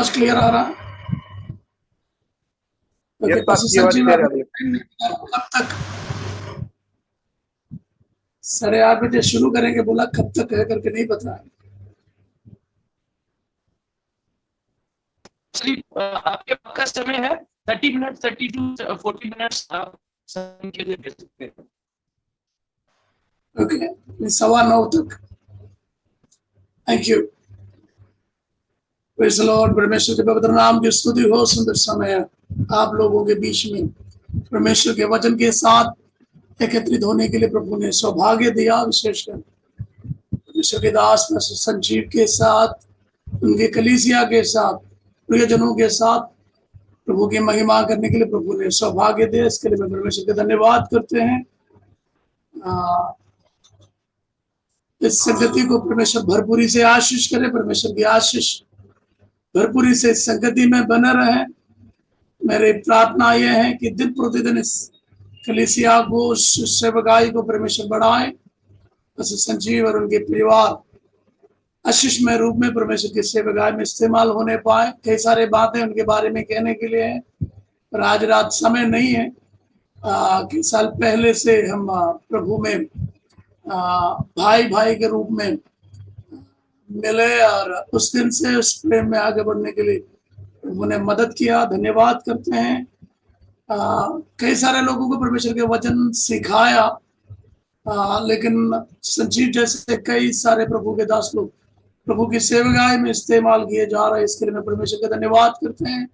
आवाज क्लियर आ रहा है? Yes, Pastor, your Sanjeev clear है। कब तक 8:30 बजे शुरू करेंगे, बोला कब तक है करके नहीं बताया। आपके पक्का समय है 30 मिनट 32 40 मिनट्स आप समय के लिए दे सकते हैं। ओके, 9:15 तक। Thank you. Praise the Lord. परमेश्वर के पवित्र नाम की स्तुति हो। सुंदर समय आप लोगों के बीच में परमेश्वर के वचन के साथ एकत्रित होने के लिए प्रभु ने सौभाग्य दिया। विशेषकर परमेश्वर के दास संजीव के साथ, उनके कलीसिया के साथ, प्रियजनों के साथ प्रभु की महिमा करने के लिए प्रभु ने सौभाग्य दिया। इसके लिए मैं परमेश्वर का धन्यवाद करते हैं। इस संगति को परमेश्वर भरपूरी से आशीष करे। परमेश्वर की आशीष भरपूरी से इस संगति में बने रहे। मेरी प्रार्थना यह है कि दिन प्रतिदिन इस कलीसिया को, सेवकाई को परमेश्वर बढ़ाए। बस संजीव और उनके परिवार आशीषमय रूप में परमेश्वर की सेवकाई में इस्तेमाल होने पाए। कई सारे बातें उनके बारे में कहने के लिए है, पर आज रात समय नहीं है। कई साल पहले से हम प्रभु में भाई भाई के रूप में मिले और उस दिन से उस प्रेम में आगे बढ़ने के लिए उन्हें मदद किया। धन्यवाद करते हैं। कई सारे लोगों को परमेश्वर के वचन सिखाया, लेकिन संजीव जैसे कई सारे प्रभु के दास लोग प्रभु की सेवकाई में इस्तेमाल किए जा रहे हैं। इसके लिए मैं परमेश्वर का धन्यवाद करते हैं।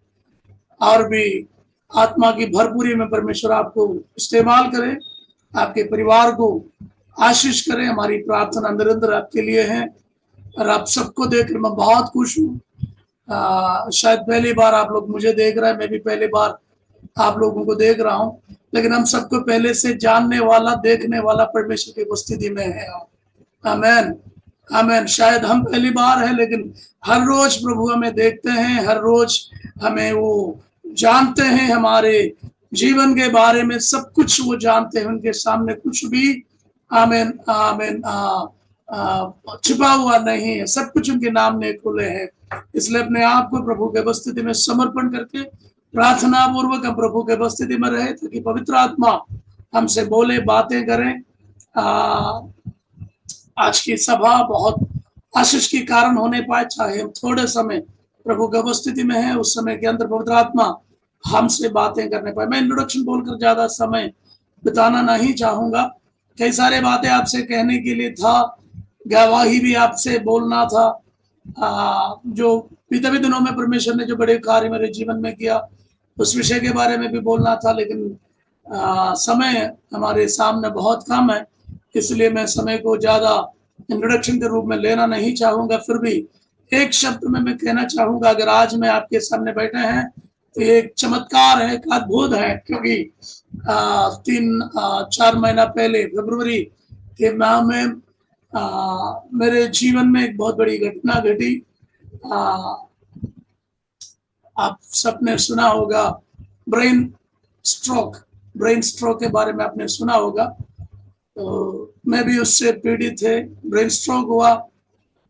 और भी आत्मा की भरपूरी में परमेश्वर आपको इस्तेमाल करे, आपके परिवार को आशीष करे। हमारी प्रार्थना निरंतर आपके लिए है और आप सबको देखकर मैं बहुत खुश हूँ। शायद पहली बार आप लोग मुझे देख रहे हैं, मैं भी पहली बार आप लोगों को देख रहा हूँ, लेकिन हम सबको पहले से जानने वाला, देखने वाला परमेश्वर की उपस्थिति में है। आमेन, आमेन। शायद हम पहली बार है, लेकिन हर रोज प्रभु हमें देखते हैं, हर रोज हमें वो जानते हैं, हमारे जीवन के बारे में सब कुछ वो जानते हैं। उनके सामने कुछ भी आमेन आमेन छिपा हुआ नहीं है, सब कुछ उनके नाम में खुले हैं। इसलिए अपने आप को प्रभु के उपस्थिति में समर्पण करके प्रार्थना पूर्वक हम प्रभु के उपस्थिति में रहे, ताकि पवित्र आत्मा हमसे बोले, बातें करें। आज की सभा बहुत आशीष के कारण होने पाए, चाहे हम थोड़े समय प्रभु की उपस्थिति में है, उस समय के अंदर पवित्र आत्मा हमसे बातें करने पाए। मैं इंट्रोडक्शन बोलकर ज्यादा समय बिताना नहीं चाहूंगा। कई सारे बातें आपसे कहने के लिए था, गवाही भी आपसे बोलना था। जो बीते दिनों में परमेश्वर ने जो बड़े कार्य मेरे जीवन में किया, उस विषय के बारे में भी बोलना था, लेकिन समय हमारे सामने बहुत कम है, इसलिए मैं समय को ज्यादा इंट्रोडक्शन के रूप में लेना नहीं चाहूंगा। फिर भी एक शब्द में मैं कहना चाहूंगा, अगर आज मैं आपके सामने बैठे हैं तो एक चमत्कार है, एक अद्भुत है, क्योंकि 3-4 महीना पहले फरवरी के माह में मेरे जीवन में एक बहुत बड़ी घटना घटी। आप सबने सुना होगा ब्रेन स्ट्रोक के बारे में आपने सुना होगा। तो मैं भी उससे पीड़ित थे। ब्रेन स्ट्रोक हुआ।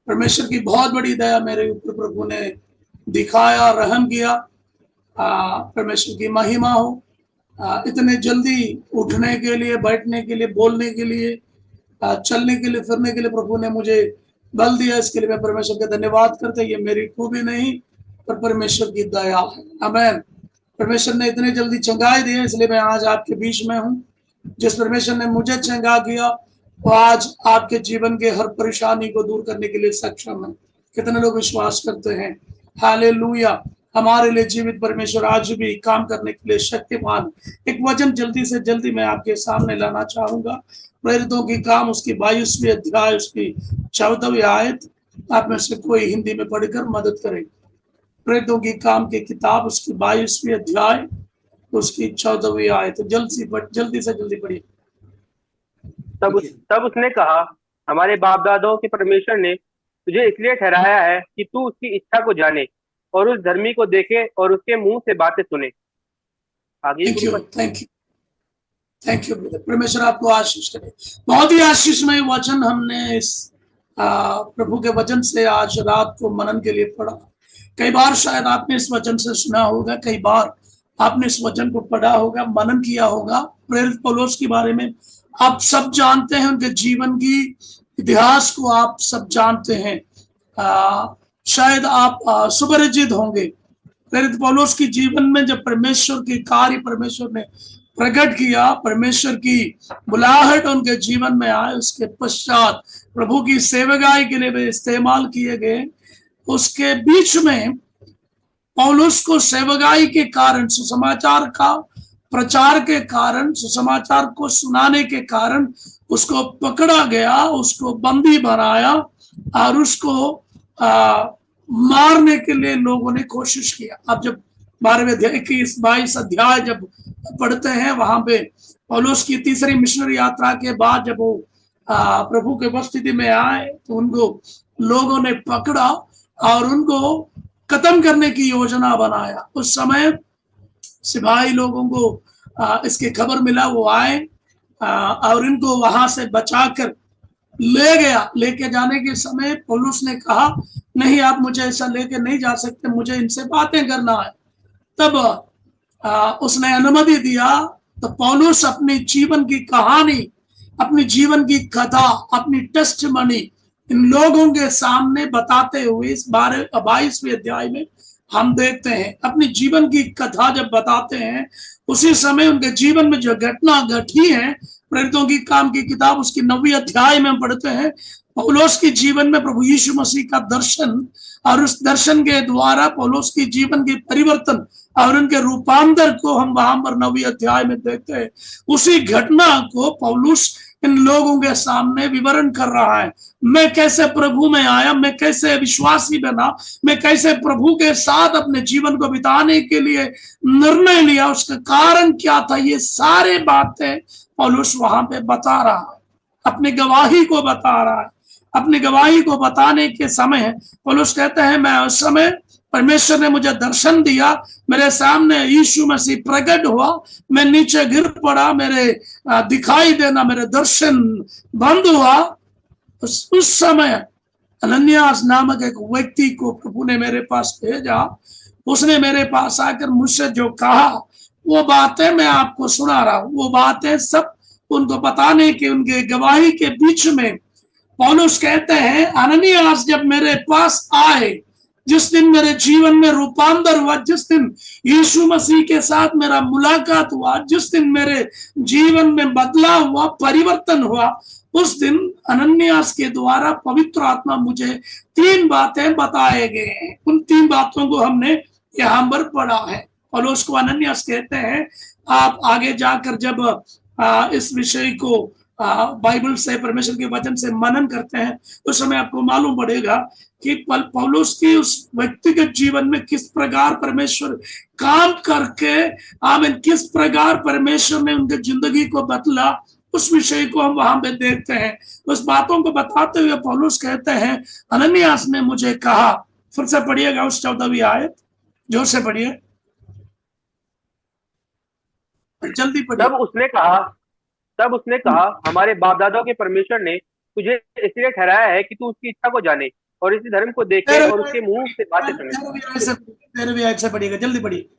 परमेश्वर की बहुत बड़ी दया मेरे ऊपर प्रभु ने दिखाया, रहम किया। परमेश्वर की महिमा हो। इतने जल्दी उठने के लिए, बैठने के लिए, बोलने के लिए, चलने के लिए, फिरने के लिए प्रभु ने मुझे बल दिया। इसके लिए मैं परमेश्वर का धन्यवाद करते। ये मेरी खूबी नहीं, पर परमेश्वर की दया है। आमीन। परमेश्वर ने इतने जल्दी चंगाई दी है, इसलिए मैं आज आपके बीच में हूँ। जिस परमेश्वर ने मुझे चंगा किया, वो आज आपके जीवन के हर परेशानी को दूर करने के लिए सक्षम है। कितने लोग विश्वास करते हैं? हालेलुया। हमारे लिए जीवित परमेश्वर आज भी काम करने के लिए शक्तिमान। एक वचन जल्दी से जल्दी मैं आपके सामने लाना चाहूंगा। प्रेरितों की काम उसकी 22वीं अध्याय उसकी 14वीं आयत, आप में से कोई हिंदी में पढ़कर मदद करें। प्रेरितों की काम की किताब उसकी 22वीं अध्याय उसकी 14वीं आयत, जल्दी से जल्दी पढ़िए। तब उसने कहा, हमारे बाप दादों के परमेश्वर ने तुझे इसलिए ठहराया है कि तू उसकी इच्छा को जाने और उस धर्मी को देखे और उसके मुंह से बातें सुने। आगे थैंक यू ब्रदर। परमेश्वर आपको आशीष करे। बहुत ही आशीषमय वचन हमने इस प्रभु के वचन से आज रात को मनन के लिए पढ़ा। कई बार शायद आपने इस वचन से सुना होगा, कई बार आपने इस वचन को पढ़ा होगा, मनन किया होगा। प्रेरित पौलुस के बारे में आप सब जानते हैं, उनके जीवन की इतिहास को आप सब जानते हैं। शायद आप सुपरिचित होंगे। प्रेरित पौलुस की जीवन में जब परमेश्वर के कार्य परमेश्वर ने प्रकट किया, परमेश्वर की बुलाहट उनके जीवन में आए, उसके पश्चात प्रभु की सेवकाई के लिए वे इस्तेमाल किए गए। उसके बीच में पौलुस को सेवकाई के कारण, सुसमाचार का प्रचार के कारण, सुसमाचार को सुनाने के कारण उसको पकड़ा गया, उसको बंदी बनाया और उसको मारने के लिए लोगों ने कोशिश किया। अब जब 12वें अध्याय 21-22 अध्याय जब पढ़ते हैं, वहां पे पौलुस की तीसरी मिशनरी यात्रा के बाद जब वो प्रभु के उपस्थिति में आए तो उनको लोगों ने पकड़ा और उनको खत्म करने की योजना बनाया। उस समय सिपाही लोगों को इसकी खबर मिला, वो आए और इनको वहां से बचाकर ले गया। लेके जाने के समय पौलुस ने कहा, नहीं, आप मुझे ऐसा लेके नहीं जा सकते, मुझे इनसे बातें करना है। तब उसने अनुमति दिया। तो पौलुस अपनी जीवन की कहानी, अपनी जीवन की कथा, अपनी टेस्टिमनी इन लोगों के सामने बताते हुए इस 22वें अध्याय में हम देखते हैं। अपनी जीवन की कथा जब बताते हैं, उसी समय उनके जीवन में जो घटना घटी है, प्रेरितों की काम की किताब उसकी 9वीं अध्याय में पढ़ते हैं, पौलुस के जीवन में प्रभु यीशु मसीह का दर्शन और उस दर्शन के द्वारा पौलुस की जीवन के परिवर्तन और उनके रूपांतर को हम वहां पर 9वीं अध्याय में देखते हैं। उसी घटना को पौलुस इन लोगों के सामने विवरण कर रहा है। मैं कैसे प्रभु में आया, मैं कैसे विश्वासी बना, मैं कैसे प्रभु के साथ अपने जीवन को बिताने के लिए निर्णय लिया, उसका कारण क्या था, ये सारे बातें पौलुस वहां पे बता रहा है, अपनी गवाही को बता रहा है। अपनी गवाही को बताने के समय पौलुस कहते हैं, मैं उस समय परमेश्वर ने मुझे दर्शन दिया, मेरे सामने यीशु मसीह प्रकट हुआ, मैं नीचे गिर पड़ा, मेरे दिखाई देना, मेरे दर्शन बंद हुआ। उस समय अनन्यास नामक एक व्यक्ति को प्रभु ने मेरे पास भेजा। उसने मेरे पास आकर मुझसे जो कहा, वो बातें मैं आपको सुना रहा हूं। वो बातें सब उनको बताने के, उनके गवाही के बीच में पौलुस कहते हैं, अनन्यास जब मेरे पास आए, जिस दिन मेरे जीवन में रूपांतर हुआ, जिस दिन यीशु मसीह के साथ मेरा मुलाकात हुआ, जिस दिन मेरे जीवन में बदलाव हुआ, परिवर्तन हुआ, उस दिन अनन्यास के द्वारा पवित्र आत्मा मुझे 3 बातें बताए गए हैं। उन 3 बातों को हमने यहाँ पर पढ़ा है। पौलुस को अनन्यास कहते हैं। आप आगे जाकर जब इस विषय को बाइबल से, परमेश्वर के वचन से मनन करते हैं, उस समय आपको मालूम पड़ेगा कि पौलुस की उस व्यक्तिगत जीवन में किस प्रकार परमेश्वर काम करके आमीन, किस प्रकार परमेश्वर ने उनकी जिंदगी को बदला, उस विषय को हम वहां पे देखते हैं। उस बातों को बताते हुए पौलुस कहते हैं, अनन्यास ने मुझे कहा। फिर से पढ़िएगा उस 14वीं आयत, जोर से पढ़िए, जल्दी पढ़िए। तब उसने कहा, हमारे बाप दादाओं के परमेश्वर ने तुझे इसलिए ठहराया है कि तू उसकी इच्छा को जाने और इसी धर्म को देखे और उसके मुंह से बातें सुने। 13वीं आयत से पढ़िएगा, जल्दी पढ़िए।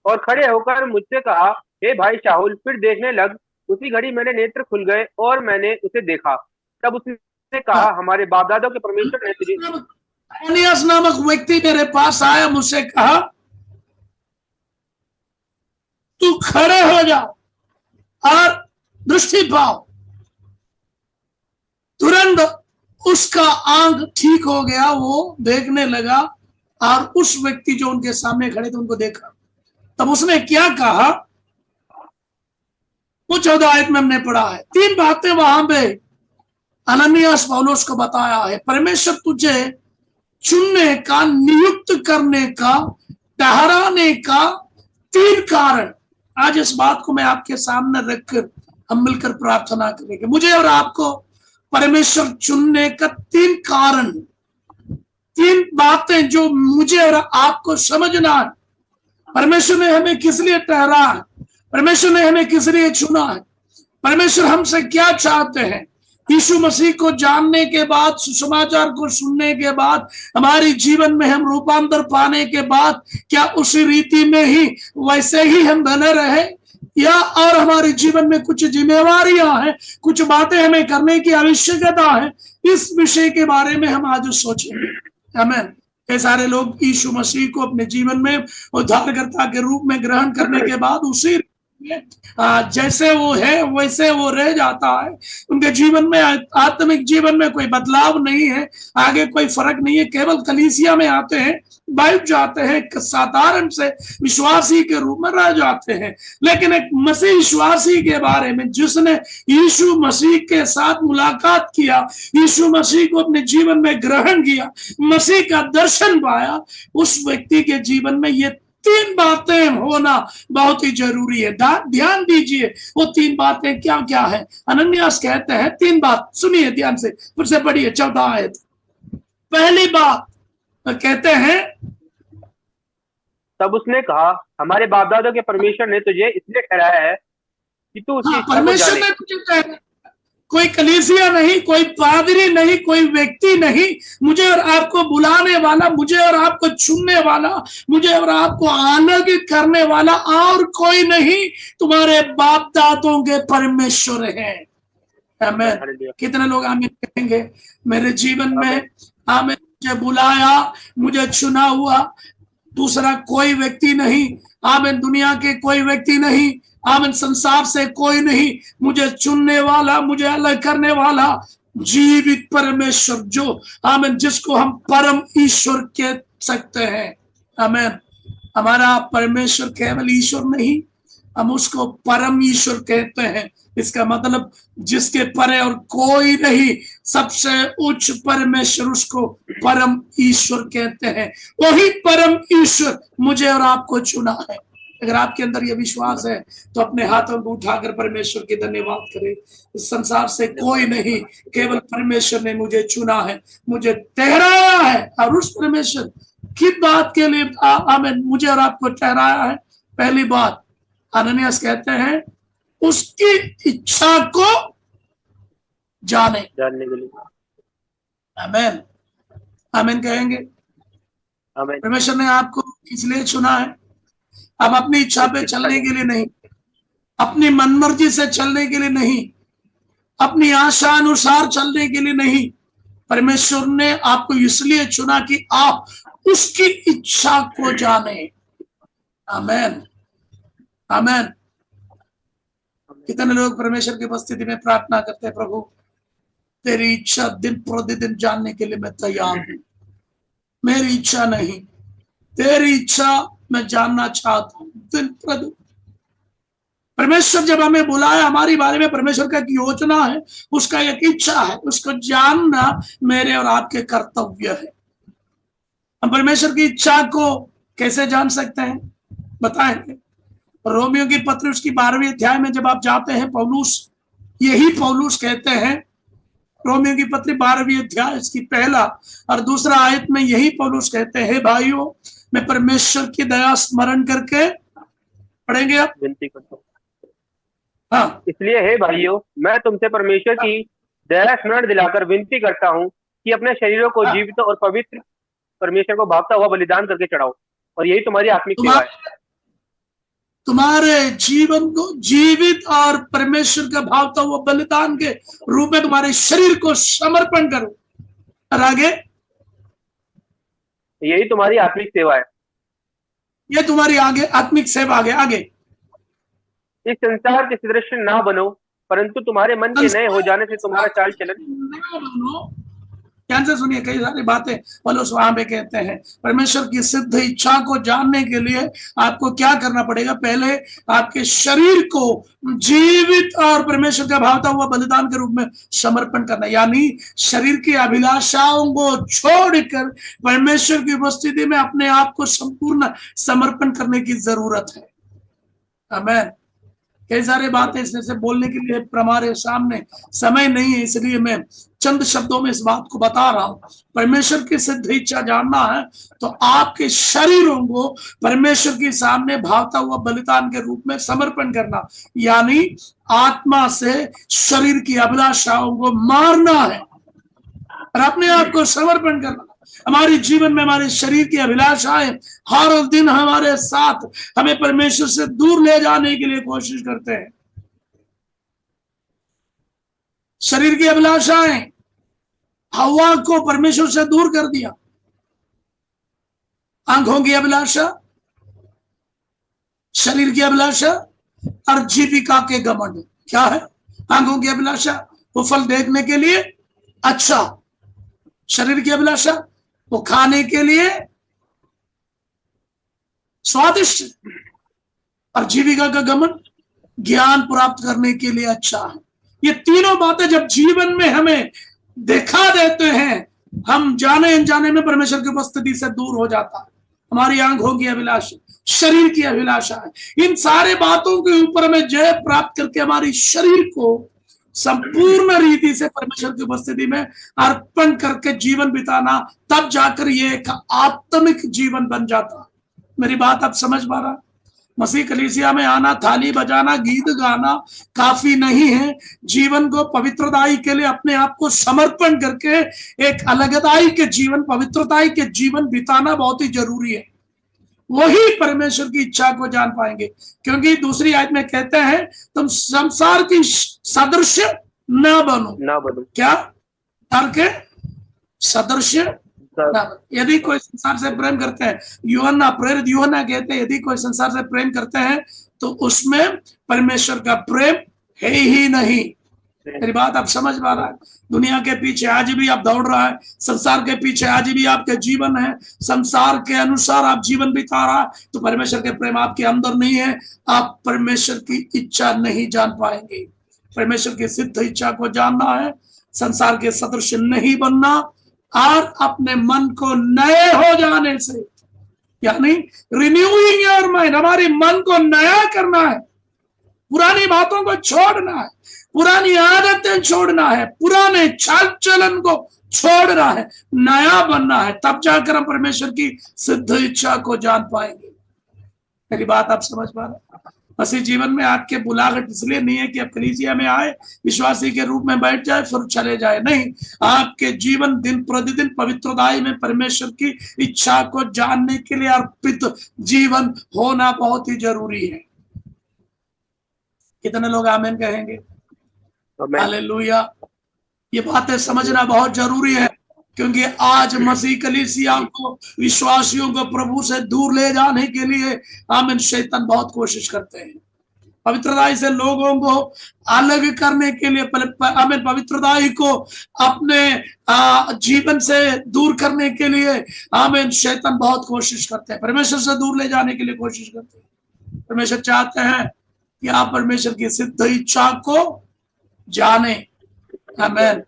और खड़े होकर मुझसे कहा, हे भाई शाऊल, फिर देखने लग। उसी घड़ी मेरे नेत्र खुल गए और मैंने उसे देखा। तब उसने कहा, हमारे बाप दादाओं के परमेश्वर ने तुझे। अनन्यास नामक व्यक्ति मेरे पास आया, मुझसे कहा, तू खड़े हो जाओ और दृष्टि पाओ। तुरंत उसका आंख ठीक हो गया, वो देखने लगा और उस व्यक्ति जो उनके सामने खड़े थे उनको देखा। तब उसने क्या कहा, वो 14 आयत में हमने पढ़ा है। 3 बातें वहां पे अनन्यास पौलुस को बताया है। परमेश्वर तुझे चुनने का, नियुक्त करने का, ठहराने का 3 कारण। आज इस बात को मैं आपके सामने रखकर हम मिलकर प्रार्थना करेंगे। मुझे और आपको परमेश्वर चुनने का 3 कारण, 3 बातें जो मुझे और आपको समझना है। परमेश्वर ने हमें किस लिए ठहरा है, परमेश्वर ने हमें किस लिए चुना है, परमेश्वर हमसे क्या चाहते हैं, यीशु मसीह को जानने के बाद, सुसमाचार को सुनने के बाद, हमारे जीवन में हम रूपांतर पाने के बाद, क्या उसी रीति में ही वैसे ही हम बने रहे, या और हमारे जीवन में कुछ जिम्मेवारियां हैं, कुछ बातें हमें करने की आवश्यकता है, इस विषय के बारे में हम आज सोचेंगे। आमीन। कई सारे लोग यीशु मसीह को अपने जीवन में उद्धारकर्ता के रूप में ग्रहण करने के बाद उसी जैसे वो है वैसे वो रह जाता है। उनके जीवन में, आत्मिक जीवन में कोई बदलाव नहीं है, आगे कोई फर्क नहीं है। केवल कलीसिया में आते हैं, बैठ जाते हैं, साधारण से विश्वासी के रूप में रह जाते हैं। लेकिन एक मसीह विश्वासी के बारे में, जिसने यीशु मसीह के साथ मुलाकात किया, यीशु मसीह को अपने जीवन में ग्रहण किया, मसीह का दर्शन पाया, उस व्यक्ति के जीवन में ये 3 बातें होना बहुत ही जरूरी है। ध्यान दीजिए वो 3 बातें क्या क्या है। अनन्यास कहते हैं 3 बात, सुनिए ध्यान से, फिर से पढ़िए 14 आयत। पहली बात कहते हैं, तब उसने कहा, हमारे बाप दादों के परमेश्वर ने तुझे इसलिए ठहराया है कि तू उसकी इच्छा को परमेश्वर जाने। ने तुझे ठहराया, कोई कलीसिया नहीं, कोई पादरी नहीं, कोई व्यक्ति नहीं, मुझे और आपको बुलाने वाला, मुझे और आपको चुनने वाला, मुझे और आपको आनंदित करने वाला और कोई नहीं, तुम्हारे बाप दादों के परमेश्वर है। आमीन। कितने लोग आमीन कहेंगे? मेरे जीवन में आमीन, मुझे बुलाया, मुझे चुना हुआ, दूसरा कोई व्यक्ति नहीं। आमीन। दुनिया के कोई व्यक्ति नहीं, आमीन, संसार से कोई नहीं, मुझे चुनने वाला, मुझे अलग करने वाला जीवित परमेश्वर, जो आमीन, जिसको हम परम ईश्वर कह सकते हैं। आमीन। हमारा परमेश्वर केवल ईश्वर नहीं, हम उसको परम ईश्वर कहते हैं। इसका मतलब जिसके परे और कोई नहीं, सबसे उच्च परमेश्वर, उसको परम ईश्वर कहते हैं। वही परम ईश्वर मुझे और आपको चुना है। अगर आपके अंदर यह विश्वास है तो अपने हाथों को उठाकर परमेश्वर की धन्यवाद करें। इस संसार से कोई नहीं, केवल परमेश्वर ने मुझे चुना है, मुझे ठहराया है। और उस परमेश्वर की बात के लिए आमीन, मुझे और आपको ठहराया है। पहली बात, अनन्यास कहते हैं, उसकी इच्छा को जानने के लिए। आमीन। आमीन कहेंगे। आमीन। परमेश्वर ने आपको इसलिए चुना है, अब अपनी इच्छा पे चलने के लिए नहीं, अपनी मनमर्जी से चलने के लिए नहीं, अपनी आशा अनुसार चलने के लिए नहीं। परमेश्वर ने आपको इसलिए चुना कि आप उसकी इच्छा को जाने। आमीन। आमीन। कितने लोग परमेश्वर की उपस्थिति में प्रार्थना करते हैं, प्रभु तेरी इच्छा दिन प्रतिदिन जानने के लिए मैं तैयार हूं। मेरी इच्छा नहीं, तेरी इच्छा मैं जानना चाहता हूं दिन प्रतिदिन। परमेश्वर जब हमें बुलाया, हमारी बारे में परमेश्वर का एक योजना है, उसका एक इच्छा है, उसको जानना मेरे और आपके कर्तव्य है। हम परमेश्वर की इच्छा को कैसे जान सकते हैं, बताएंगे। रोमियो की पत्र उसकी 12वीं अध्याय में जब आप जाते हैं, पौलुस, यही पौलुस कहते हैं, रोमियो की पत्र 12वीं अध्याय इसकी पहला और दूसरा आयत में यही पौलुस कहते हैं, भाइयों मैं परमेश्वर की दया स्मरण करके, पढ़ेंगे आप, विनती करता हूँ। हाँ, इसलिए हे भाइयों, मैं तुमसे परमेश्वर की दया स्मरण दिलाकर विनती करता हूँ कि अपने शरीरों को जीवित और पवित्र परमेश्वर को भावता हुआ बलिदान करके चढ़ाओ, और यही तुम्हारी आत्मिक सेवा है। तुम्हारे जीवन को जीवित और परमेश्वर का भावता हुआ बलिदान के रूप में तुम्हारे शरीर को समर्पण करो। और आगे, यही तुम्हारी आत्मिक सेवा है। ये तुम्हारी आगे आत्मिक सेवा। आगे इस संसार के सदृश ना बनो, परंतु तुम्हारे मन के नए हो जाने से तुम्हारा चाल चलन। ध्यान से सुनिए, कई सारी बातें पौलुस वहां पे कहते हैं। परमेश्वर की सिद्ध इच्छा को जानने के लिए आपको क्या करना पड़ेगा? पहले आपके शरीर को जीवित और परमेश्वर का भावता हुआ बलिदान के रूप में समर्पण करना, यानी शरीर की अभिलाषाओं को छोड़कर परमेश्वर की उपस्थिति में अपने आप को संपूर्ण समर्पण करने की जरूरत है। आमीन। कई सारे बातें इससे बोलने के लिए हमारे सामने समय नहीं है, इसलिए मैं चंद शब्दों में इस बात को बता रहा हूं। परमेश्वर की सिद्ध इच्छा जानना है तो आपके शरीरों को परमेश्वर के सामने भावता हुआ बलिदान के रूप में समर्पण करना, यानी आत्मा से शरीर की अभिलाषाओं को मारना है और अपने आप को समर्पण करना। हमारे जीवन में हमारे शरीर की अभिलाषाएं हर दिन हमारे साथ हमें परमेश्वर से दूर ले जाने के लिए कोशिश करते हैं। शरीर की अभिलाषाएं हवा को परमेश्वर से दूर कर दिया। आंखों की अभिलाषा, शरीर की अभिलाषा और जीविका के घमंड क्या है? आंखों की अभिलाषा वो फल देखने के लिए अच्छा, शरीर की अभिलाषा वो खाने के लिए स्वादिष्ट, और जीविका का घमंड ज्ञान प्राप्त करने के लिए अच्छा है। ये तीनों बातें जब जीवन में हमें दिखा देते हैं, हम जाने अनजाने में परमेश्वर की उपस्थिति से दूर हो जाता है। हमारी आंखों की अभिलाषा, शरीर की अभिलाषा है, इन सारे बातों के ऊपर हमें जय प्राप्त करके हमारी शरीर को संपूर्ण रीति से परमेश्वर की उपस्थिति में अर्पण करके जीवन बिताना, तब जाकर ये एक आत्मिक जीवन बन जाता। मेरी बात आप समझ पा रहा? मसीह कलीसिया में आना, थाली बजाना, गीत गाना काफी नहीं है। जीवन को पवित्रताई के लिए अपने आप को समर्पण करके एक अलगताई के जीवन, पवित्रताई के जीवन बिताना बहुत ही जरूरी है। वही परमेश्वर की इच्छा को जान पाएंगे, क्योंकि दूसरी आयत में कहते हैं तुम संसार की सदृश न बनो। क्या? संसार के सदृश न बनो। यदि कोई संसार से प्रेम करते हैं, यूहन्ना, प्रेरित यूहन्ना कहते हैं, यदि कोई संसार से प्रेम करते हैं तो उसमें परमेश्वर का प्रेम है ही नहीं। मेरी बात आप समझ पा रहा है? दुनिया के पीछे आज भी आप दौड़ रहा है, संसार के पीछे आज भी आपके जीवन है, संसार के अनुसार आप जीवन बिता रहा है, तो परमेश्वर के प्रेम आपके अंदर नहीं है। आप परमेश्वर की इच्छा नहीं जान पाएंगे। परमेश्वर की सिद्ध इच्छा को जानना है, संसार के सदृश नहीं बनना, और अपने मन को नए हो जाने से, यानी रिन्यूइंग योर माइंड, हमारे मन को नया करना है, पुरानी बातों को छोड़ना है, पुरानी आदतें छोड़ना है, पुराने चाल चलन को छोड़ना है, नया बनना है, तब जाकर हम परमेश्वर की सिद्ध इच्छा को जान पाएंगे। मेरी बात आप समझ पा रहे? मसीह जीवन में आपके बुलाहट इसलिए नहीं है कि आप कलीसिया में आए, विश्वासी के रूप में बैठ जाए फिर चले जाए, नहीं। आपके जीवन दिन प्रतिदिन पवित्रताई में परमेश्वर की इच्छा को जानने के लिए अर्पित जीवन होना बहुत ही जरूरी है। कितने लोग आमीन कहेंगे? हालेलुया। ये बातें समझना बहुत जरूरी है, क्योंकि आज मसीह कलीसिया को, विश्वासियों को प्रभु से दूर ले जाने के लिए आमीन शैतान बहुत कोशिश करते हैं। पवित्रताई से लोगों को अलग करने के लिए, आमीन पवित्रताई को अपने जीवन से दूर करने के लिए आमीन शैतान बहुत कोशिश करते हैं। परमेश्वर से दूर ले जाने के लिए कोशिश करते हैं। परमेश्वर चाहते हैं कि आप परमेश्वर की सिद्ध इच्छा को जाने। आमीन।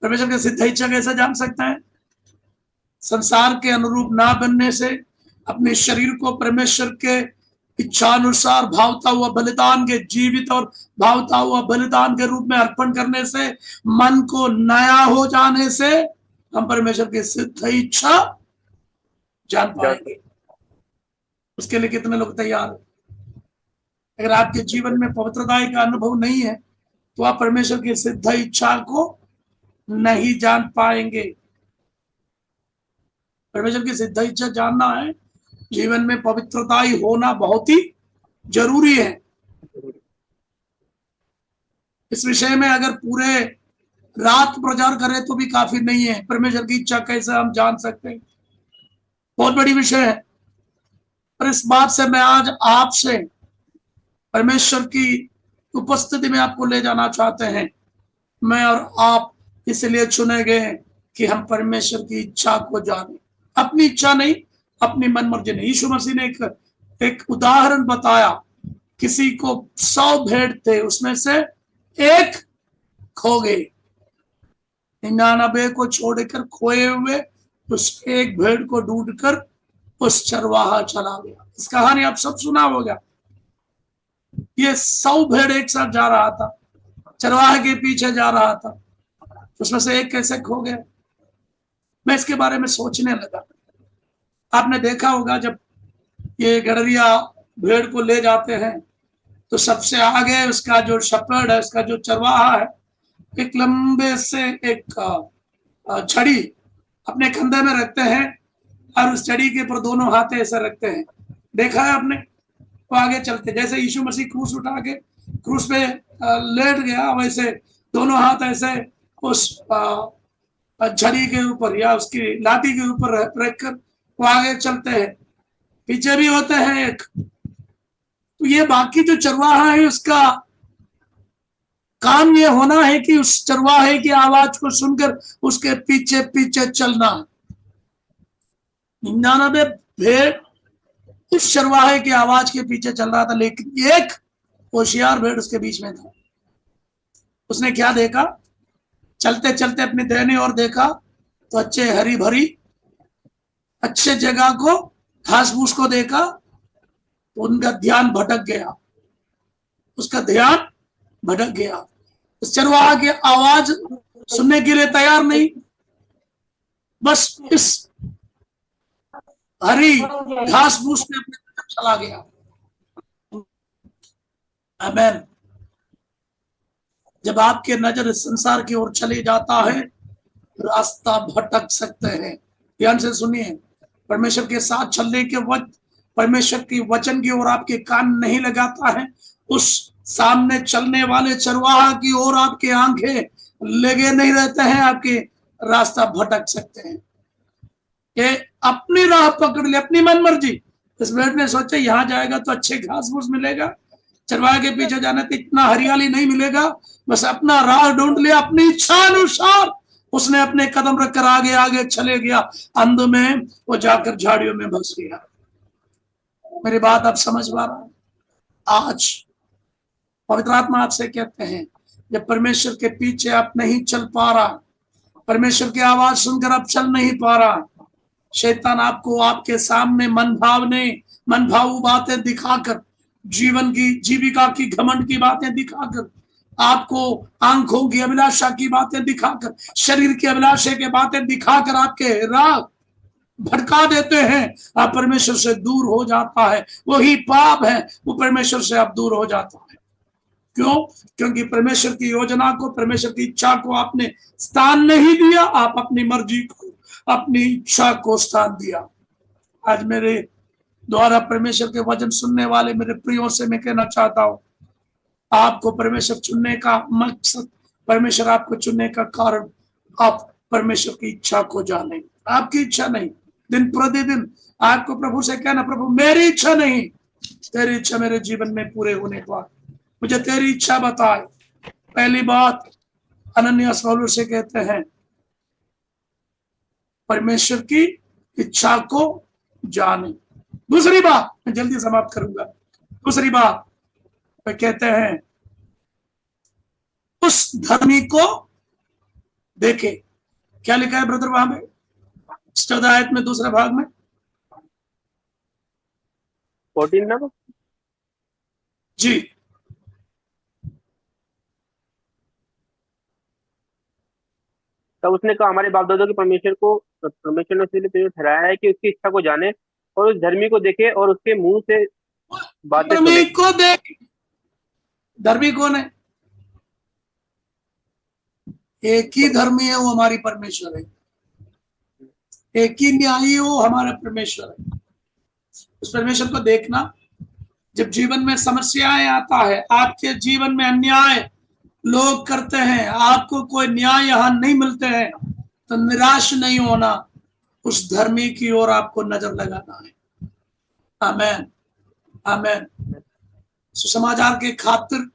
परमेश्वर की सिद्ध इच्छा कैसे जान सकते हैं? संसार के अनुरूप ना बनने से, अपने शरीर को परमेश्वर के इच्छा अनुसार भावता हुआ बलिदान के, जीवित और भावता हुआ बलिदान के रूप में अर्पण करने से, मन को नया हो जाने से हम परमेश्वर की सिद्ध इच्छा जान पाएंगे। उसके लिए कितने लोग तैयार हैं? अगर आपके जीवन में पवित्रता का अनुभव नहीं है तो आप परमेश्वर की सिद्ध इच्छा को नहीं जान पाएंगे। परमेश्वर की सिद्ध इच्छा जानना है, जीवन में पवित्रता ही होना बहुत ही जरूरी है। इस विषय में अगर पूरे रात प्रचार करें तो भी काफी नहीं है। परमेश्वर की इच्छा कैसे हम जान सकते हैं, बहुत बड़ी विषय है। पर इस बात से मैं आज आपसे परमेश्वर की उपस्थिति में आपको ले जाना चाहते हैं। मैं और आप इसलिए चुने गए कि हम परमेश्वर की इच्छा को जाने, अपनी इच्छा नहीं, अपनी मन मर्जी नहीं। यीशु मसीह ने एक उदाहरण बताया। किसी को 100 भेड़ थे, उसमें से एक खो गए। 99 को छोड़कर खोए हुए उस एक भेड़ को ढूंढकर उस चरवाहा चला गया। इस कहानी आप सब सुना होगा। ये 100 भेड़ एक साथ जा रहा था, चरवाहे के पीछे जा रहा था, उसमें से एक कैसे खो गया। मैं इसके बारे में सोचने लगा। आपने देखा होगा जब ये गडरिया भेड़ को ले जाते हैं तो सबसे आगे उसका जो शपर्ड है, उसका जो चरवाहा है, एक लंबे से एक छड़ी अपने कंधे में रखते हैं और उस छड़ी के ऊपर दोनों हाथ ऐसे रखते हैं। देखा है आपने? वो आगे चलते, जैसे यीशु मसीह क्रूस उठा के क्रूस पे लेट गया, वैसे दोनों हाथ ऐसे उस छड़ी के ऊपर या उसकी लाठी के ऊपर रखकर वो आगे चलते हैं, पीछे भी होते हैं एक। तो ये बाकी जो चरवाहा है उसका काम ये होना है कि उस चरवाहे की आवाज को सुनकर उसके पीछे पीछे चलना है। 99 भेड़ उस चरवाहे की आवाज के पीछे चल रहा था, लेकिन एक होशियार भेड़ उसके बीच में था। उसने क्या देखा? चलते चलते अपनी दाहिनी ओर देखा तो अच्छे हरी भरी अच्छे जगह को, घास फूस को देखा तो उनका ध्यान भटक गया, उसका ध्यान भटक गया। उस चरवाहा की आवाज सुनने के लिए तैयार नहीं, बस इस हरी घास फूस में अपने तरफ चला गया। आमीन। जब आपके नजर इस संसार की ओर चले जाता है, रास्ता भटक सकते हैं। ध्यान से सुनिए, परमेश्वर के साथ चलने के वक्त परमेश्वर की वचन की ओर आपके कान नहीं लगाता है, उस सामने चलने वाले चरवाहा की ओर आपके आंखें लगे नहीं रहते हैं, आपके रास्ता भटक सकते हैं। ये अपनी राह पकड़ ले, अपनी मन मर्जी। इस भेड़ ने सोचा यहाँ जाएगा तो अच्छे घास फूस मिलेगा, चरवाहे के पीछे जाने तो इतना हरियाली नहीं मिलेगा, बस अपना राह ढूंढ लिया, अपनी इच्छा अनुसार उसने अपने कदम रखकर आगे आगे चले गया। अंध में वो जाकर झाड़ियों में बस गया। मेरी बात आप समझ पा रहे हैं? आज पवित्र आत्मा आपसे कहते हैं, जब परमेश्वर के पीछे आप नहीं चल पा रहा, परमेश्वर की आवाज सुनकर आप चल नहीं पा रहा, शैतान आपको आपके सामने मन भावु बातें दिखाकर, जीवन की जीविका की घमंड की बातें दिखाकर, आपको आंखों की अभिलाषा की बातें दिखाकर, शरीर की अभिलाषा की बातें दिखाकर आपके राह भटका देते हैं। आप परमेश्वर से दूर हो जाता है, वही पाप है, वो परमेश्वर से आप दूर हो जाता है। क्यों? क्योंकि परमेश्वर की योजना को, परमेश्वर की इच्छा को आपने स्थान नहीं दिया, आप अपनी मर्जी को, अपनी इच्छा को स्थान दिया। आज मेरे द्वारा परमेश्वर के वचन सुनने वाले मेरे प्रियों से मैं कहना चाहता हूं, आपको परमेश्वर चुनने का मकसद, परमेश्वर आपको चुनने का कारण, आप परमेश्वर की इच्छा को जाने, आपकी इच्छा नहीं। दिन प्रतिदिन आपको प्रभु से कहना, प्रभु मेरी इच्छा नहीं, तेरी इच्छा मेरे जीवन में पूरे होने पर मुझे तेरी इच्छा बताए। पहली बात अनन्यास पौलुस से कहते हैं, परमेश्वर की इच्छा को जाने। दूसरी बात, मैं जल्दी समाप्त करूंगा, दूसरी बात वे कहते हैं, उस धर्मी को देखे। क्या लिखा है ब्रदर वहां में 14 आयत में दूसरे भाग में? 14 ना जी, तब उसने कहा, हमारे बाप दादों के परमेश्वर ने इसलिए ठहराया है कि उसकी इच्छा को जाने और उस धर्मी को देखे और उसके मुंह से बातें सुने। धर्मी को देख। धर्मी कौन है? एक ही धर्मी है, वो हमारी परमेश्वर है। एक ही न्यायी वो हमारा परमेश्वर है। उस परमेश्वर को देखना। जब जीवन में समस्याएं आता है, आपके जीवन में अन्याय लोग करते हैं, आपको कोई न्याय यहां नहीं मिलते हैं, तो निराश नहीं होना, उस धर्मी की ओर आपको नजर लगाना है। आमेन, आमेन। सुसमाचार के खातिर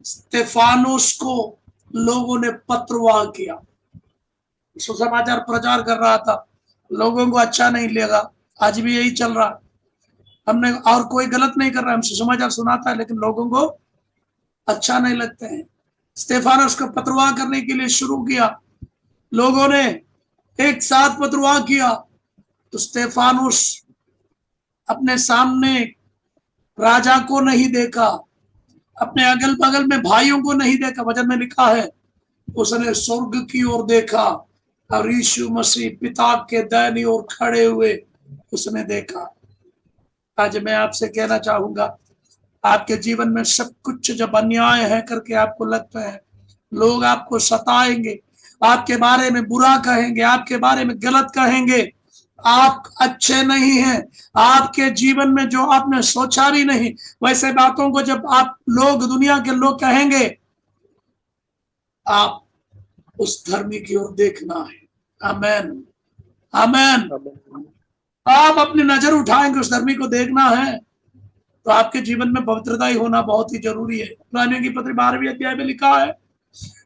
स्तेफानोस को लोगों ने पत्रवाह किया, सुसमाचार प्रचार कर रहा था, लोगों को अच्छा नहीं लगा। आज भी यही चल रहा है। हमने और कोई गलत नहीं कर रहा, हम सुसमाचार सुनाता है, लेकिन लोगों को अच्छा नहीं लगते हैं। स्तेफानोस को पत्रवाह करने के लिए शुरू किया, लोगों ने एक साथ पत्रवाह किया, तो स्तेफानोस अपने सामने राजा को नहीं देखा, अपने अगल बगल में भाइयों को नहीं देखा। वचन में लिखा है उसने स्वर्ग की ओर देखा और यीशु मसीह पिता के दाहिनी ओर खड़े हुए उसने देखा। आज मैं आपसे कहना चाहूंगा, आपके जीवन में सब कुछ जब अन्याय है करके आपको लगता है, लोग आपको सताएंगे, आपके बारे में बुरा कहेंगे, आपके बारे में गलत कहेंगे, आप अच्छे नहीं हैं, आपके जीवन में जो आपने सोचा भी नहीं, वैसे बातों को जब आप लोग, दुनिया के लोग कहेंगे, आप उस धर्मी की ओर देखना है। आमेन, आमेन। आप अपनी नजर उठाएंगे, उस धर्मी को देखना है, तो आपके जीवन में पवित्रता ही होना बहुत ही जरूरी है। इब्रानियों की पत्री 12वीं अध्याय में लिखा है,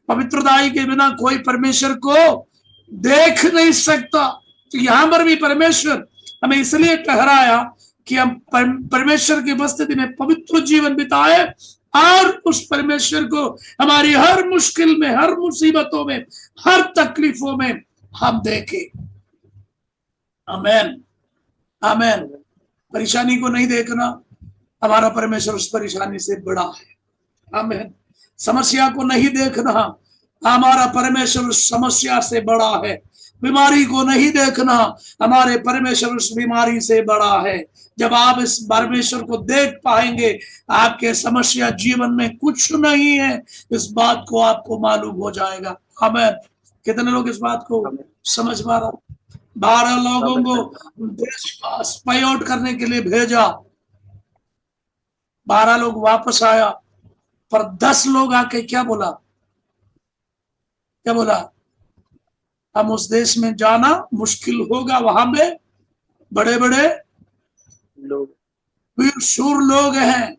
पवित्रता के बिना कोई परमेश्वर को देख नहीं सकता। तो यहां पर भी परमेश्वर हमें इसलिए ठहराया कि हम परमेश्वर की उपस्थिति में पवित्र जीवन बिताए और उस परमेश्वर को हमारी हर मुश्किल में, हर मुसीबतों में, हर तकलीफों में हम देखें। आमेन, आमेन। परेशानी को नहीं देखना, हमारा परमेश्वर उस परेशानी से बड़ा है। आमेन। समस्या को नहीं देखना, हमारा परमेश्वर उस समस्या से बड़ा है। बीमारी को नहीं देखना, हमारे परमेश्वर उस बीमारी से बड़ा है। जब आप इस परमेश्वर को देख पाएंगे, आपके समस्या जीवन में कुछ नहीं है, इस बात को आपको मालूम हो जाएगा। आमेन। कितने लोग इस बात को समझ पा रहे? 12 लोगों को देश का स्पाई आउट करने के लिए भेजा, 12 लोग वापस आया, पर 10 लोग आके क्या बोला? क्या बोला? हम उस देश में जाना मुश्किल होगा, वहां में बड़े बड़े लोग, वीर शूर लोग हैं,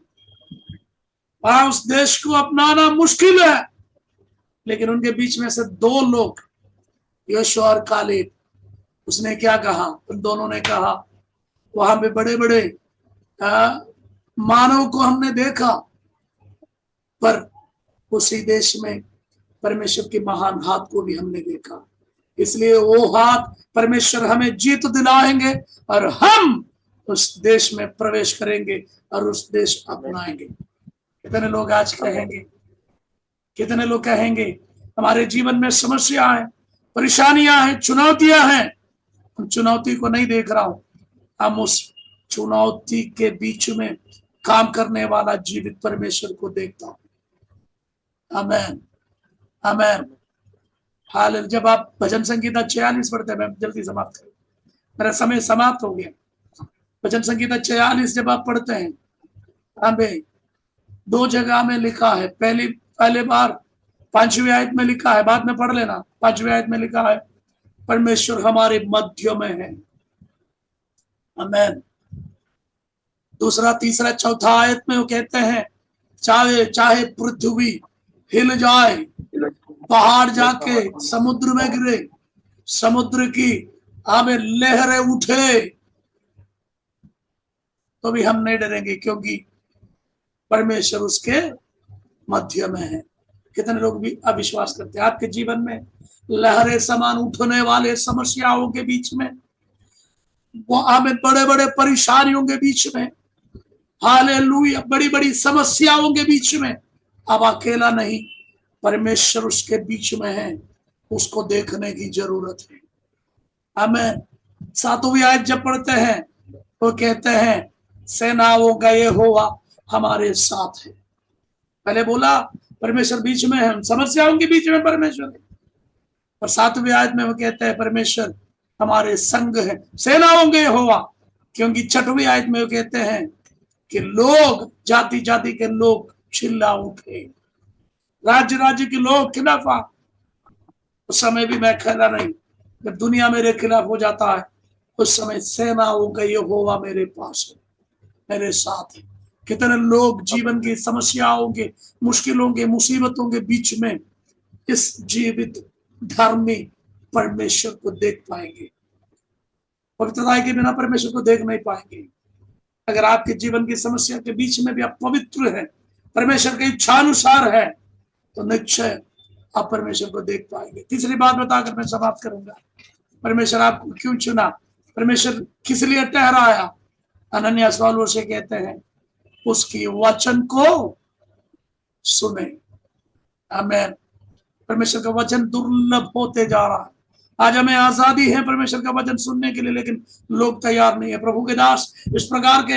वहां उस देश को अपनाना मुश्किल है। लेकिन उनके बीच में से 2 लोग, यहोशू और कालेब, उसने क्या कहा? उन दोनों ने कहा, वहां पे बड़े बड़े मानव को हमने देखा, पर उसी देश में परमेश्वर के महान हाथ को भी हमने देखा। इसलिए वो हाथ परमेश्वर हमें जीत दिलाएंगे और हम उस देश में प्रवेश करेंगे और उस देश अपनाएंगे। कितने लोग आज कहेंगे, कितने लोग कहेंगे हमारे जीवन में समस्या है, परेशानियां हैं, चुनौतियां हैं, हम चुनौती को नहीं देख रहा हूं, हम उस चुनौती के बीच में काम करने वाला जीवित परमेश्वर को देखता हूं। आमेन, आमेन, हालेलुया। जब आप भजन संगीता 46 पढ़ते हैं, मैं जल्दी समाप्त करूं, मेरा समय समाप्त हो गया। भजन संगीता 46 जब आप पढ़ते हैं, हमें 2 जगह में लिखा है। पहले बार 5वीं आयत में लिखा है, बाद में पढ़ लेना। 5वीं आयत में लिखा है, परमेश्वर हमारे मध्य में है। आमेन। दूसरा, तीसरा, चौथा आयत में वो कहते हैं, चाहे पृथ्वी हिल जाए, पहाड़ जाके समुद्र में गिरे, समुद्र की हमें लहरें उठे, तो भी हम नहीं डरेंगे, क्योंकि परमेश्वर उसके मध्य में है। कितने लोग भी अविश्वास करते हैं? आपके जीवन में लहरें समान उठने वाले समस्याओं के बीच में, वो हमें बड़े बड़े परेशानियों के बीच में, हालेलुया, बड़ी बड़ी समस्याओं के बीच में अब अकेला नहीं, परमेश्वर उसके बीच में है, उसको देखने की जरूरत है। आमेन। 7वीं आयत जब पढ़ते हैं, वो कहते हैं, सेनाओं का यहोवा हमारे साथ है। पहले बोला परमेश्वर बीच में है, समस्याओं के बीच में परमेश्वर है, और 7वीं आयत में वो कहते हैं, परमेश्वर हमारे संग है, सेनाओं के यहोवा। क्योंकि 6वीं आयत में वो कहते हैं कि लोग, जाति जाति के लोग चिल्ला उठे, राज्य राज्य के लोग खिलाफ आ। उस समय भी मैं अकेला नहीं, जब दुनिया मेरे खिलाफ हो जाता है, उस समय सेनाओं का यहोवा मेरे पास है, मेरे साथ है। कितने लोग जीवन की समस्याओं के, मुश्किलों के, मुसीबतों के बीच में इस जीवित धर्मी परमेश्वर को देख पाएंगे? पवित्रता के बिना परमेश्वर को देख नहीं पाएंगे। अगर आपके जीवन की समस्या के बीच में भी आप पवित्र हैं, परमेश्वर की इच्छा अनुसार है, तो निश्चय आप परमेश्वर को देख पाएंगे। तीसरी बात बताकर मैं समाप्त करूंगा, परमेश्वर आपको क्यों चुना, परमेश्वर किस लिए ठहराया? अनन्यास वालों से कहते हैं, उसकी वचन को सुने। आमेन। परमेश्वर का वचन दुर्लभ होते जा रहा है। आज हमें आजादी है परमेश्वर का वचन सुनने के लिए, लेकिन लोग तैयार नहीं है। प्रभु के दास इस प्रकार के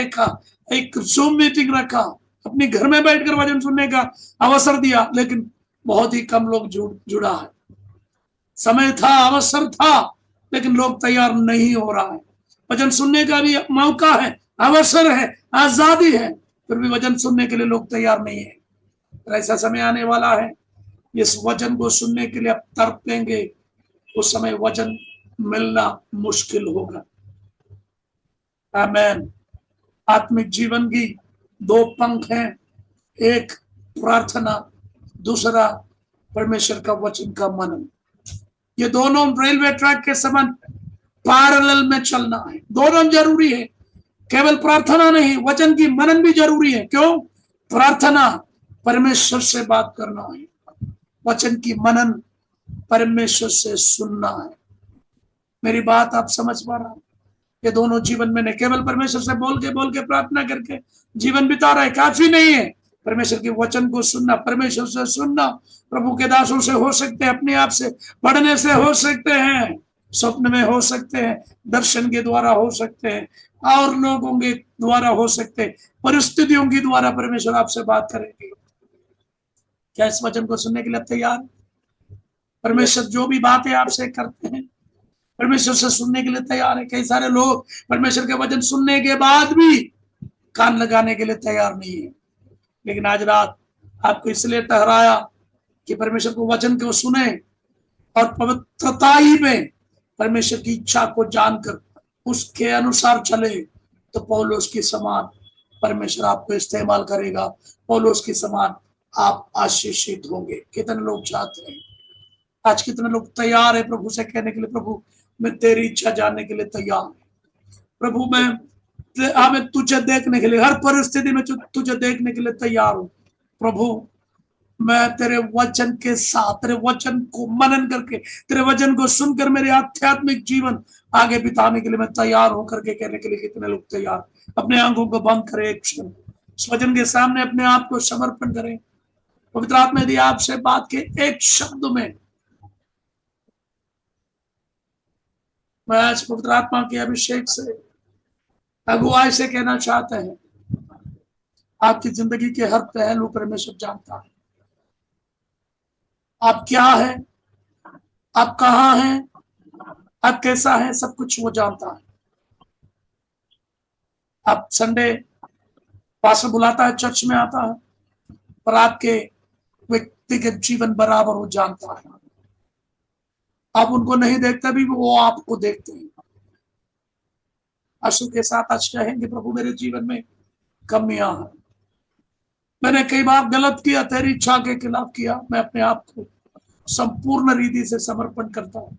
एक जूम मीटिंग रखा, अपने घर में बैठकर वचन सुनने का अवसर दिया, लेकिन बहुत ही कम लोग जुड़ा है। समय था, अवसर था, लेकिन लोग तैयार नहीं हो रहा है। वचन सुनने का भी मौका है, अवसर है, आजादी है, फिर भी वचन सुनने के लिए लोग तैयार नहीं है। ऐसा समय आने वाला है, इस वचन को सुनने के लिए आप तड़पेंगे, उस समय वचन मिलना मुश्किल होगा। आमेन। आत्मिक जीवन की दो पंख हैं, एक प्रार्थना, दूसरा परमेश्वर का वचन का मनन। ये दोनों रेलवे ट्रैक के समान पैरेलल में चलना है, दोनों जरूरी है। केवल प्रार्थना नहीं, वचन की मनन भी जरूरी है। क्यों? प्रार्थना परमेश्वर से बात करना है, वचन की मनन परमेश्वर से सुनना है। मेरी बात आप समझ पा रहा? ये दोनों जीवन में नहीं, केवल परमेश्वर से बोल के प्रार्थना करके जीवन बिता रहे काफी नहीं है। परमेश्वर के वचन को सुनना, परमेश्वर से सुनना प्रभु के दासों से हो सकते हैं, अपने आप से पढ़ने से हो सकते हैं, स्वप्न में हो सकते हैं, दर्शन के द्वारा हो सकते हैं, और लोगों के द्वारा हो सकते हैं, परिस्थितियों के द्वारा परमेश्वर आपसे बात करेंगे। क्या इस वचन को सुनने के लिए तैयार? परमेश्वर जो भी बातें आपसे करते हैं, परमेश्वर से सुनने के लिए तैयार है। कई सारे लोग परमेश्वर के वचन सुनने के बाद भी कान लगाने के लिए तैयार नहीं है। लेकिन आज रात आपको इसलिए ठहराया कि परमेश्वर को वचन को सुने और पवित्रता ही में परमेश्वर की इच्छा को जानकर उसके अनुसार चले, तो पौलुस के समान परमेश्वर आपको इस्तेमाल करेगा, पौलुस के समान आप आशीषित होंगे। कितने लोग चाहते हैं? आज कितने लोग तैयार है प्रभु से कहने के लिए, प्रभु मैं तेरी इच्छा जानने के लिए तैयार हूं, प्रभु मैं तुझे देखने के लिए, हर परिस्थिति में तुझे देखने के लिए तैयार हूं। प्रभु मैं तेरे वचन के साथ, तेरे वचन को मनन करके, तेरे वचन को सुनकर मेरे आध्यात्मिक जीवन आगे बिताने के लिए मैं तैयार होकर के कहने के लिए कितने लोग तैयार? अपने आंखों को बंद करें, एक क्षण इस वचन के सामने अपने आप को समर्पण करें। पवित्र आत्मा यदि आपसे बात के एक शब्द में, मैं आज पवित्र आत्मा के अभिषेक से, अगुवाई से कहना चाहते हैं, आपकी जिंदगी के हर पहलू परमेश्वर जानता है। आप क्या है, आप कहाँ हैं, आप कैसा है, सब कुछ वो जानता है। आप संडे पास्टर बुलाता है, चर्च में आता है, पर आपके व्यक्तिगत जीवन बराबर वो जानता है। आप उनको नहीं देखते भी वो आपको देखते हैं। आंसू के साथ आज कहेंगे, प्रभु मेरे जीवन में कमियां हैं, मैंने कई बार गलत किया, तेरी इच्छा के खिलाफ किया। मैं अपने आप को संपूर्ण रीति से समर्पण करता हूँ।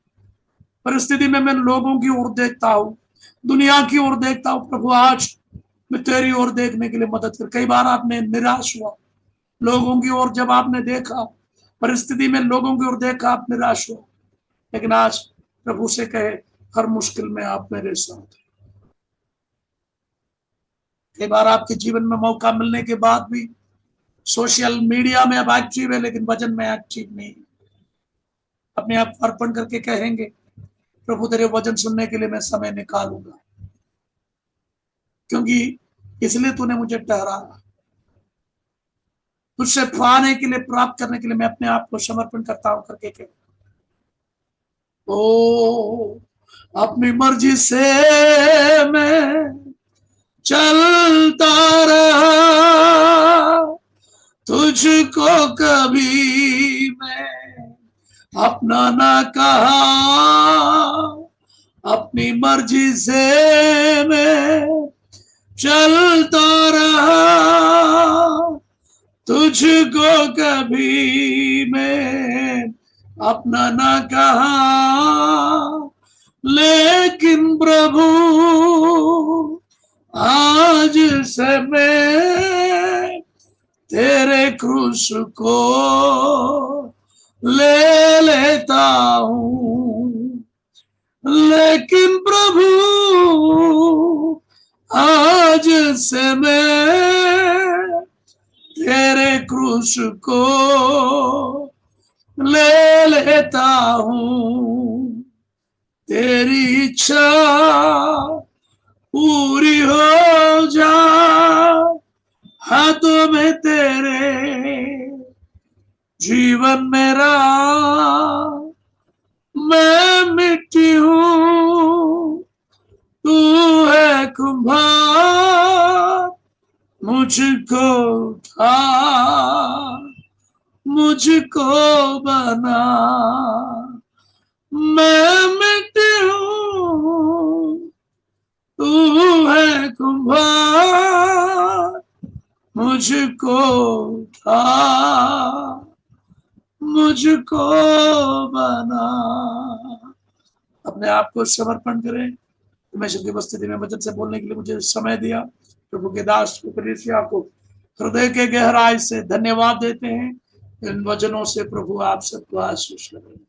परिस्थिति में मैं लोगों की ओर देखता हूँ, दुनिया की ओर देखता हूँ। प्रभु आज मैं तेरी ओर देखने के लिए मदद कर। कई बार आपने निराश हुआ, लोगों की ओर जब आपने देखा, परिस्थिति में लोगों की ओर देखा, आप निराश हुआ, लेकिन आज प्रभु से कहे, हर मुश्किल में आप मेरे साथ। कई बार आपके जीवन में मौका मिलने के बाद भी सोशल मीडिया में अब एक्टिव है, लेकिन वचन में एक्टिव नहीं। अपने आप अर्पण करके कहेंगे, प्रभु तेरे वचन सुनने के लिए मैं समय निकालूंगा, क्योंकि इसलिए तूने मुझे ठहराया। तुझसे पाने के लिए, प्राप्त करने के लिए मैं अपने आप को समर्पण करता हूं करके कहे। ओ अपनी मर्जी से मैं चलता रहा, तुझको कभी मैं अपना ना कहा। अपनी मर्जी से मैं चलता रहा, तुझको कभी मैं अपना ना कहा। लेकिन प्रभु आज से मैं तेरे क्रूस को ले लेता हूं। लेकिन प्रभु आज से मैं तेरे क्रूस क्रूस को ले लेता हूँ, तेरी इच्छा पूरी हो जा, हाथों में तेरे जीवन मेरा, मैं मिट्टी हूँ, तू है कुम्हार, मुझको उठा, मुझको बना, मैं मिट्टी हूँ, तू है कुम्हार, मुझको उठा, मुझको बना। अपने आप को समर्पण करें। परमेश्वर की उपस्थिति में वचन से बोलने के लिए मुझे समय दिया। प्रभु के दास को कलीसिया को हृदय के गहराई से धन्यवाद देते हैं। इन वचनों से प्रभु आप सबको आशीष करें।